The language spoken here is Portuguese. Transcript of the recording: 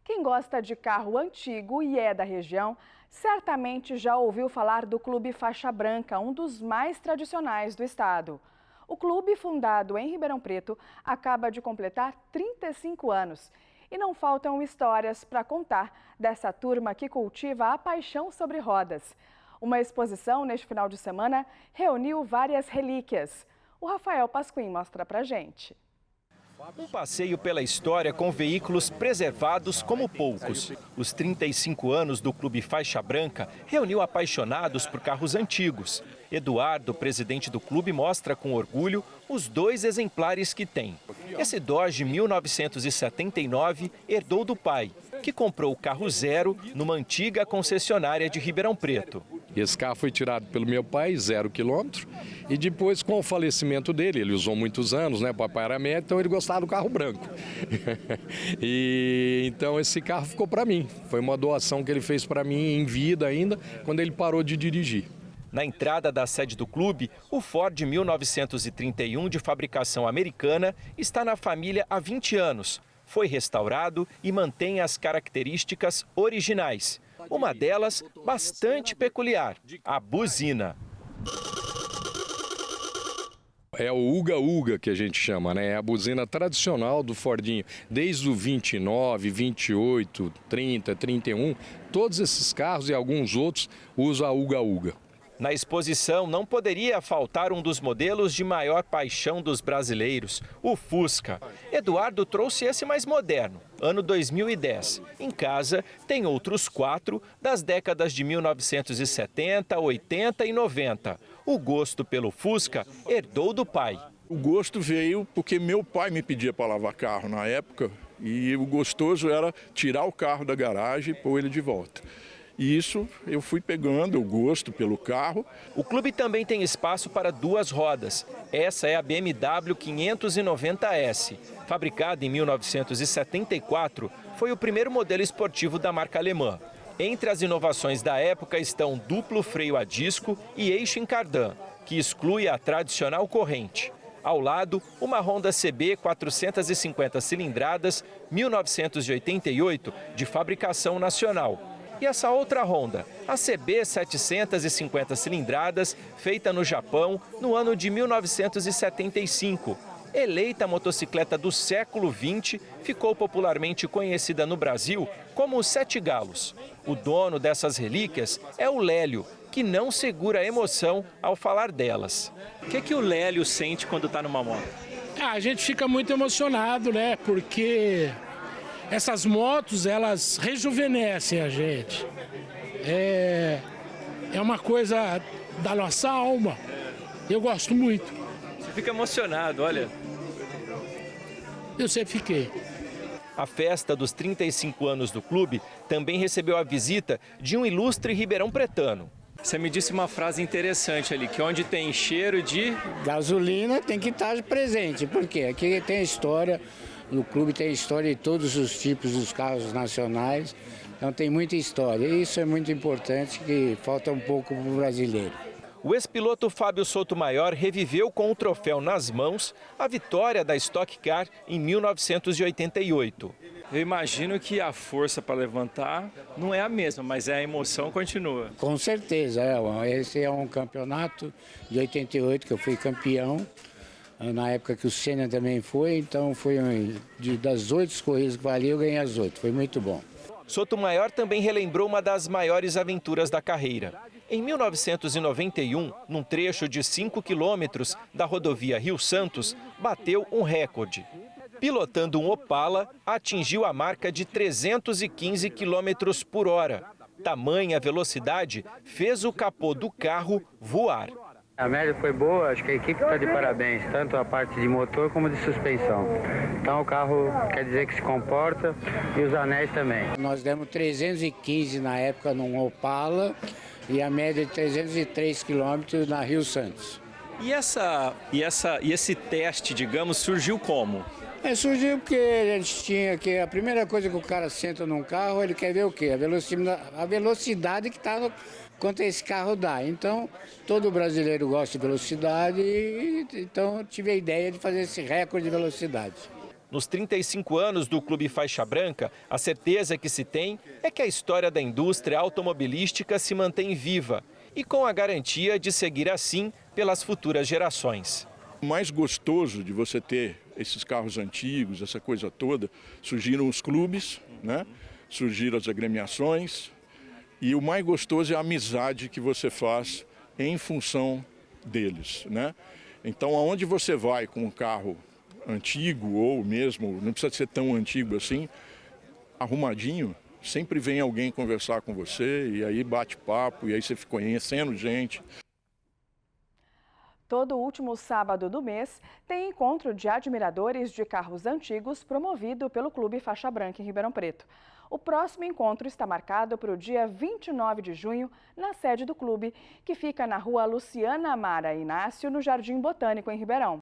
Quem gosta de carro antigo e é da região, certamente já ouviu falar do Clube Faixa Branca, um dos mais tradicionais do estado. O clube, fundado em Ribeirão Preto, acaba de completar 35 anos. E não faltam histórias para contar dessa turma que cultiva a paixão sobre rodas. Uma exposição neste final de semana reuniu várias relíquias. O Rafael Pasquim mostra pra gente. Um passeio pela história com veículos preservados como poucos. Os 35 anos do Clube Faixa Branca reuniu apaixonados por carros antigos. Eduardo, presidente do clube, mostra com orgulho os 2 exemplares que tem. Esse Dodge 1979 herdou do pai, que comprou o carro zero numa antiga concessionária de Ribeirão Preto. Esse carro foi tirado pelo meu pai, 0 quilômetro, e depois, com o falecimento dele, ele usou muitos anos, né? O papai era médico, então ele gostava do carro branco. E então esse carro ficou para mim. Foi uma doação que ele fez para mim em vida ainda, quando ele parou de dirigir. Na entrada da sede do clube, o Ford 1931 de fabricação americana está na família há 20 anos. Foi restaurado e mantém as características originais. Uma delas bastante peculiar, a buzina. É o Uga-Uga que a gente chama, né? É a buzina tradicional do Fordinho. Desde o 29, 28, 30, 31, todos esses carros e alguns outros usam a Uga-Uga. Na exposição não poderia faltar um dos modelos de maior paixão dos brasileiros, o Fusca. Eduardo trouxe esse mais moderno, ano 2010. Em casa tem outros 4 das décadas de 1970, 80 e 90. O gosto pelo Fusca herdou do pai. O gosto veio porque meu pai me pedia para lavar carro na época e o gostoso era tirar o carro da garagem e pôr ele de volta. E isso eu fui pegando o gosto pelo carro. O clube também tem espaço para 2 rodas. Essa é a BMW 590S. Fabricada em 1974, foi o primeiro modelo esportivo da marca alemã. Entre as inovações da época estão duplo freio a disco e eixo em cardan, que exclui a tradicional corrente. Ao lado, uma Honda CB 450 cilindradas, 1988, de fabricação nacional. E essa outra Honda, a CB 750 cilindradas, feita no Japão no ano de 1975. Eleita a motocicleta do século XX, ficou popularmente conhecida no Brasil como os 7 Galos. O dono dessas relíquias é o Lélio, que não segura a emoção ao falar delas. O que o Lélio sente quando está numa moto? A gente fica muito emocionado, né? Porque essas motos, elas rejuvenescem a gente. É uma coisa da nossa alma. Eu gosto muito. Você fica emocionado, olha. Eu sempre fiquei. A festa dos 35 anos do clube também recebeu a visita de um ilustre ribeirão pretano. Você me disse uma frase interessante ali, que onde tem cheiro de gasolina tem que estar presente. Por quê? Aqui tem história. No clube tem história de todos os tipos dos carros nacionais, então tem muita história. E isso é muito importante, que falta um pouco para o brasileiro. O ex-piloto Fábio Sotomayor reviveu com o troféu nas mãos a vitória da Stock Car em 1988. Eu imagino que a força para levantar não é a mesma, mas a emoção continua. Com certeza, esse é um campeonato de 88 que eu fui campeão. Na época que o Senna também foi, então foi das 8 corridas que valia, eu ganhei as 8, foi muito bom. Sotomayor também relembrou uma das maiores aventuras da carreira. Em 1991, num trecho de 5 quilômetros da rodovia Rio-Santos, bateu um recorde. Pilotando um Opala, atingiu a marca de 315 quilômetros por hora. Tamanha velocidade fez o capô do carro voar. A média foi boa, acho que a equipe está de parabéns, tanto a parte de motor como de suspensão. Então o carro quer dizer que se comporta e os anéis também. Nós demos 315 na época num Opala e a média de 303 quilômetros na Rio Santos. E esse teste, digamos, surgiu como? Surgiu porque a gente tinha que a primeira coisa que o cara senta num carro, ele quer ver o quê? A velocidade que está quanto esse carro dá. Então, todo brasileiro gosta de velocidade, então tive a ideia de fazer esse recorde de velocidade. Nos 35 anos do Clube Faixa Branca, a certeza que se tem é que a história da indústria automobilística se mantém viva e com a garantia de seguir assim pelas futuras gerações. O mais gostoso de você ter esses carros antigos, essa coisa toda, surgiram os clubes, né? Surgiram as agremiações e o mais gostoso é a amizade que você faz em função deles, né? Então, aonde você vai com um carro antigo ou mesmo, não precisa ser tão antigo assim, arrumadinho, sempre vem alguém conversar com você e aí bate papo e aí você fica conhecendo gente. Todo último sábado do mês tem encontro de admiradores de carros antigos promovido pelo Clube Faixa Branca em Ribeirão Preto. O próximo encontro está marcado para o dia 29 de junho, na sede do clube, que fica na rua Luciana Amara Inácio, no Jardim Botânico, em Ribeirão.